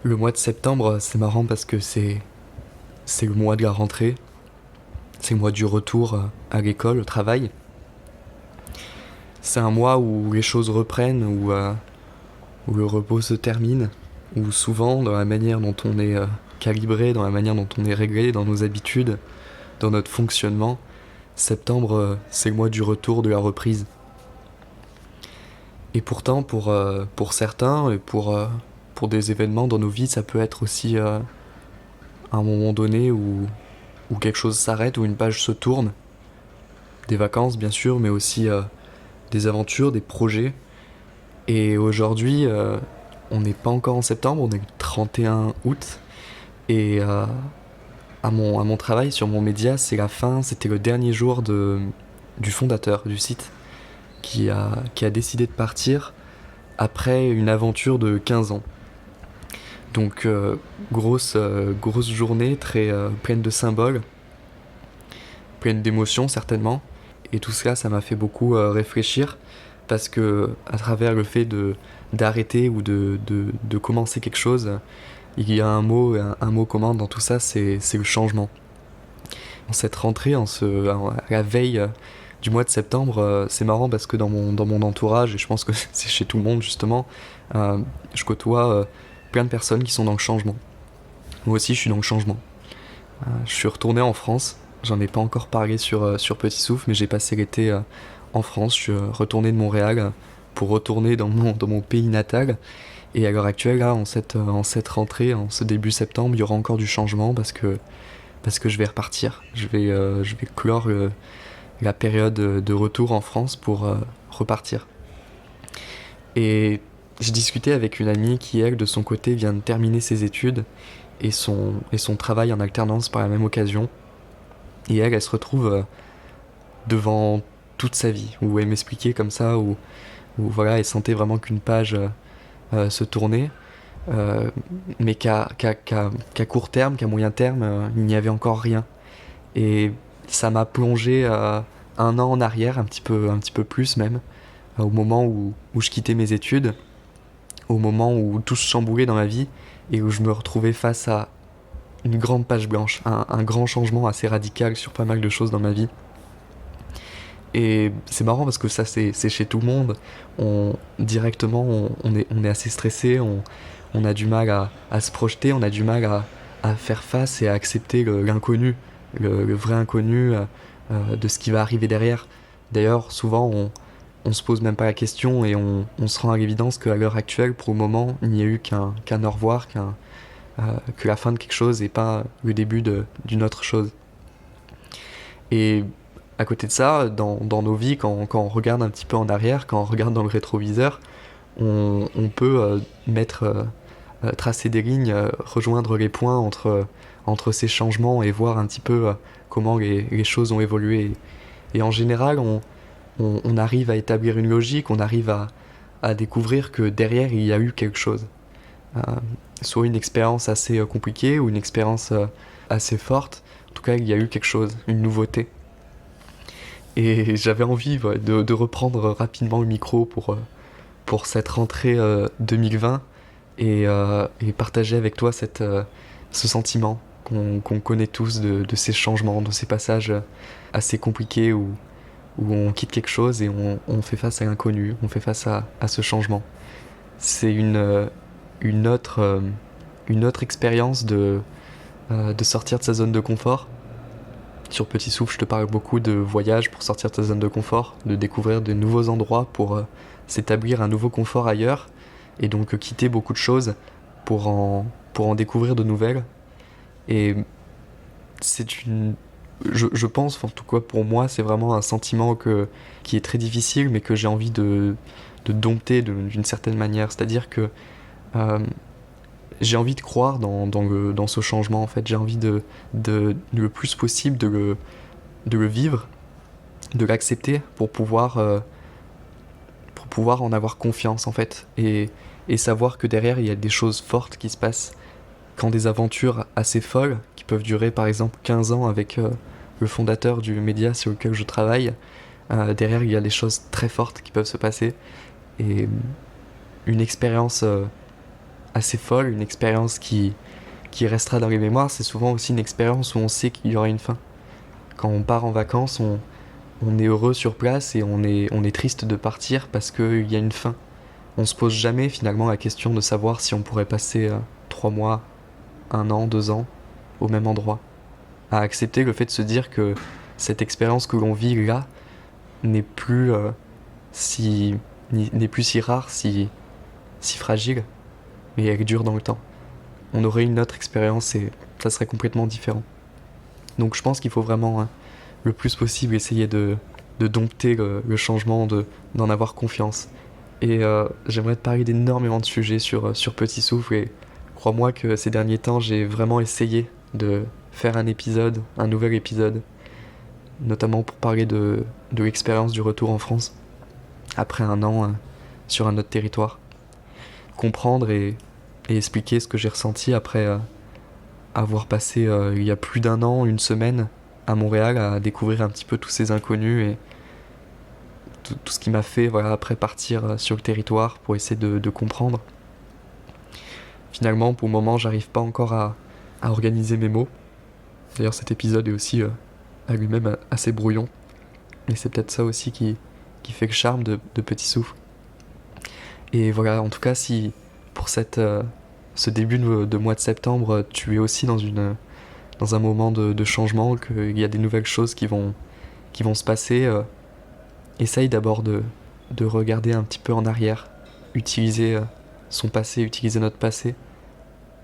Le mois de septembre, c'est marrant parce que c'est le mois de la rentrée, c'est le mois du retour à l'école, au travail. C'est un mois où les choses reprennent, où le repos se termine, où souvent, dans la manière dont on est calibré, dans la manière dont on est réglé, dans nos habitudes, dans notre fonctionnement, septembre, c'est le mois du retour, de la reprise. Et pourtant, pour certains et pour des événements dans nos vies, ça peut être aussi un moment donné où quelque chose s'arrête, où une page se tourne. Des vacances, bien sûr, mais aussi des aventures, des projets. Et aujourd'hui, on n'est pas encore en septembre, on est le 31 août. Et à mon travail sur mon média, c'est la fin, c'était le dernier jour du fondateur du site qui a décidé de partir après une aventure de 15 ans. Donc grosse journée, très pleine de symboles, pleine d'émotions certainement. Et tout cela, ça m'a fait beaucoup réfléchir parce que à travers le fait d'arrêter ou de commencer quelque chose, il y a un mot commun dans tout ça, c'est le changement. En cette rentrée, à la veille du mois de septembre, c'est marrant parce que dans mon entourage, et je pense que c'est chez tout le monde justement, je côtoie plein de personnes qui sont dans le changement. Moi aussi, je suis dans le changement. Je suis retourné en France. J'en ai pas encore parlé sur Petit Souffle, mais j'ai passé l'été en France. Je suis retourné de Montréal pour retourner dans mon pays natal. Et à l'heure actuelle, là, en cette rentrée, en ce début septembre, il y aura encore du changement parce que je vais repartir. Je vais clore la période de retour en France pour repartir. Et j'ai discuté avec une amie qui, elle, de son côté, vient de terminer ses études et son travail en alternance par la même occasion. Et elle se retrouve devant toute sa vie, où elle m'expliquait comme ça, où voilà, elle sentait vraiment qu'une page se tournait, mais qu'à court terme, qu'à moyen terme, il n'y avait encore rien. Et ça m'a plongé un an en arrière, un petit peu plus même, au moment où je quittais mes études, au moment où tout se chamboulait dans ma vie et où je me retrouvais face à une grande page blanche, un grand changement assez radical sur pas mal de choses dans ma vie. Et c'est marrant parce que ça c'est chez tout le monde. Directement on est assez stressé, on a du mal à se projeter, on a du mal à faire face et à accepter l'inconnu, le vrai inconnu de ce qui va arriver derrière. D'ailleurs souvent on se pose même pas la question et on se rend à l'évidence qu'à l'heure actuelle, pour le moment, il n'y a eu qu'un au revoir, que la fin de quelque chose et pas le début d'une autre chose. Et à côté de ça, dans nos vies, quand on regarde un petit peu en arrière, quand on regarde dans le rétroviseur, on peut tracer des lignes, rejoindre les points entre ces changements et voir un petit peu comment les choses ont évolué. Et en général, on arrive à établir une logique, on arrive à découvrir que derrière, il y a eu quelque chose. Euh, Soit une expérience assez compliquée ou une expérience assez forte. En tout cas, il y a eu quelque chose, une nouveauté. Et j'avais envie de reprendre rapidement le micro pour cette rentrée 2020 et partager avec toi ce sentiment qu'on connaît tous de ces changements, de ces passages assez compliqués où on quitte quelque chose et on fait face à l'inconnu, on fait face à ce changement. C'est une une autre expérience de sortir de sa zone de confort. Sur Petit Souffle, je te parle beaucoup de voyage pour sortir de sa zone de confort, de découvrir de nouveaux endroits pour s'établir un nouveau confort ailleurs, et donc quitter beaucoup de choses pour en découvrir de nouvelles. Et c'est une... je pense, en tout cas pour moi, c'est vraiment un sentiment qui est très difficile, mais que j'ai envie de dompter d'une certaine manière. C'est-à-dire que euh, j'ai envie de croire dans ce changement, en fait. J'ai envie le plus possible de le vivre, de l'accepter pour pouvoir en avoir confiance, en fait. Et savoir que derrière, il y a des choses fortes qui se passent. Quand des aventures assez folles, qui peuvent durer par exemple 15 ans avec le fondateur du média sur lequel je travaille, derrière, il y a des choses très fortes qui peuvent se passer. Et une expérience assez folle, une expérience qui restera dans les mémoires, c'est souvent aussi une expérience où on sait qu'il y aura une fin. Quand on part en vacances, on est heureux sur place et on est triste de partir parce qu'il y a une fin. On se pose jamais finalement la question de savoir si on pourrait passer 3 mois, 1 an, 2 ans au même endroit. À accepter le fait de se dire que cette expérience que l'on vit là n'est plus si n'est plus si rare, si fragile, mais elle dure dans le temps. On aurait une autre expérience et ça serait complètement différent. Donc je pense qu'il faut vraiment le plus possible essayer de dompter le changement, d'en avoir confiance. Et j'aimerais te parler d'énormément de sujets sur Petit Souffle et crois-moi que ces derniers temps j'ai vraiment essayé de faire un nouvel épisode, notamment pour parler de l'expérience du retour en France, après 1 an sur un autre territoire. Comprendre et expliquer ce que j'ai ressenti après avoir passé il y a plus d'1 an, une semaine à Montréal à découvrir un petit peu tous ces inconnus et tout ce qui m'a fait après partir sur le territoire pour essayer de comprendre. Finalement, pour le moment, j'arrive pas encore à organiser mes mots. D'ailleurs, cet épisode est aussi à lui-même assez brouillon. Et c'est peut-être ça aussi qui fait le charme de Petit Souffle. Et voilà, en tout cas, si pour ce début de mois de septembre, tu es aussi dans un moment de changement, qu'il y a des nouvelles choses qui vont se passer, essaye d'abord de regarder un petit peu en arrière, utiliser son passé, utiliser notre passé,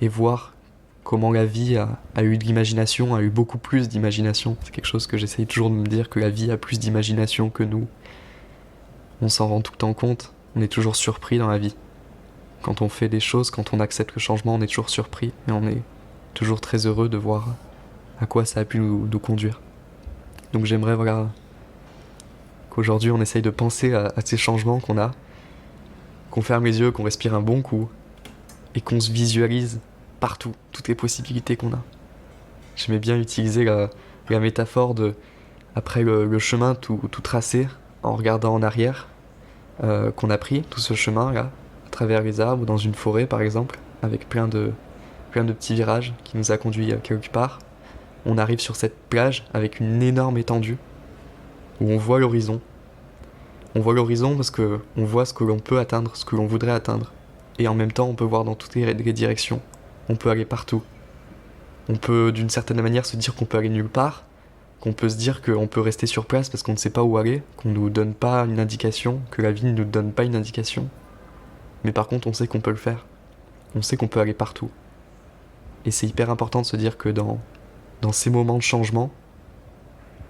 et voir comment la vie a eu de l'imagination, a eu beaucoup plus d'imagination. C'est quelque chose que j'essaye toujours de me dire, que la vie a plus d'imagination que nous. On s'en rend tout le temps compte, on est toujours surpris dans la vie. Quand on fait des choses, quand on accepte le changement, on est toujours surpris, et on est toujours très heureux de voir à quoi ça a pu nous conduire. Donc j'aimerais qu'aujourd'hui on essaye de penser à ces changements qu'on ferme les yeux, qu'on respire un bon coup, et qu'on se visualise partout, toutes les possibilités qu'on a. J'aimais bien utiliser la métaphore après le chemin tout tracé, en regardant en arrière, qu'on a pris, tout ce chemin-là, à travers les arbres, dans une forêt par exemple, avec plein de petits virages qui nous a conduits quelque part. On arrive sur cette plage avec une énorme étendue, où on voit l'horizon. On voit l'horizon parce qu'on voit ce que l'on peut atteindre, ce que l'on voudrait atteindre. Et en même temps, on peut voir dans toutes les directions. On peut aller partout. On peut, d'une certaine manière, se dire qu'on peut aller nulle part, qu'on peut se dire qu'on peut rester sur place parce qu'on ne sait pas où aller, qu'on ne nous donne pas une indication, que la vie ne nous donne pas une indication. Mais par contre, on sait qu'on peut le faire. On sait qu'on peut aller partout. Et c'est hyper important de se dire que dans ces moments de changement,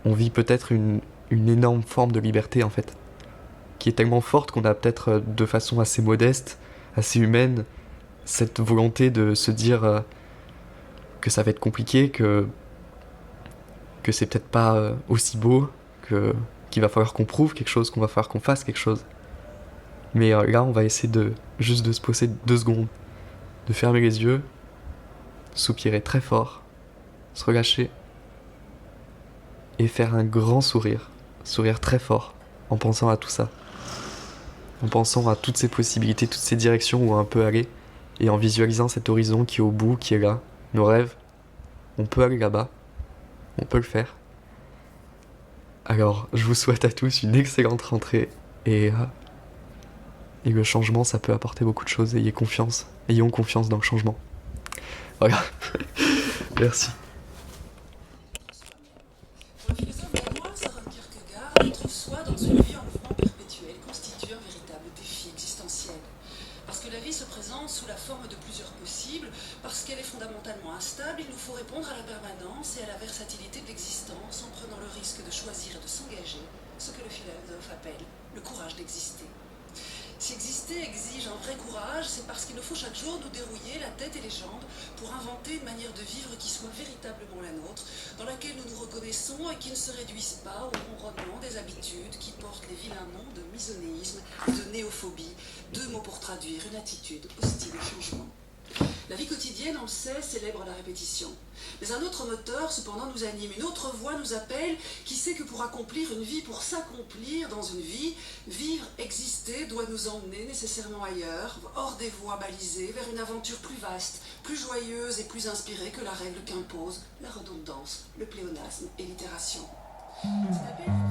on vit peut-être une énorme forme de liberté en fait, qui est tellement forte qu'on a peut-être de façon assez modeste, assez humaine, cette volonté de se dire que ça va être compliqué, que c'est peut-être pas aussi beau, qu'il va falloir qu'on prouve quelque chose, qu'on va falloir qu'on fasse quelque chose. Mais là, on va essayer juste de se poser 2 secondes, de fermer les yeux, soupirer très fort, se relâcher et faire un grand sourire très fort en pensant à tout ça, en pensant à toutes ces possibilités, toutes ces directions où on peut aller, et en visualisant cet horizon qui est au bout, qui est là, nos rêves. On peut aller là-bas, on peut le faire. Alors, je vous souhaite à tous une excellente rentrée, et le changement, ça peut apporter beaucoup de choses. Ayons confiance dans le changement. Voilà. Merci. Pour le philosophe danois Søren Kierkegaard, être soi dans une vie en mouvement perpétuel constitue un véritable défi existentiel. Parce que la vie se présente sous la forme de plusieurs possibles, parce qu'elle est fondamentalement instable, il nous faut répondre à la permanence et à la versatilité de l'existence en prenant le risque de choisir et de s'engager, ce que le philosophe appelle le courage d'exister. Si exister exige un vrai courage, c'est parce qu'il nous faut chaque jour nous dérouiller la tête et les jambes pour inventer une manière de vivre qui soit véritablement la nôtre, dans laquelle nous nous reconnaissons et qui ne se réduise pas au ronronnement des habitudes qui portent les vilains noms de misonéisme et de néophobie, 2 mots pour traduire une attitude hostile au changement. La vie quotidienne, on le sait, célèbre la répétition. Mais un autre moteur, cependant, nous anime. Une autre voix nous appelle, qui sait que pour accomplir une vie, pour s'accomplir dans une vie, vivre, exister, doit nous emmener nécessairement ailleurs, hors des voies balisées, vers une aventure plus vaste, plus joyeuse et plus inspirée que la règle qu'impose la redondance, le pléonasme et l'itération. Cet appel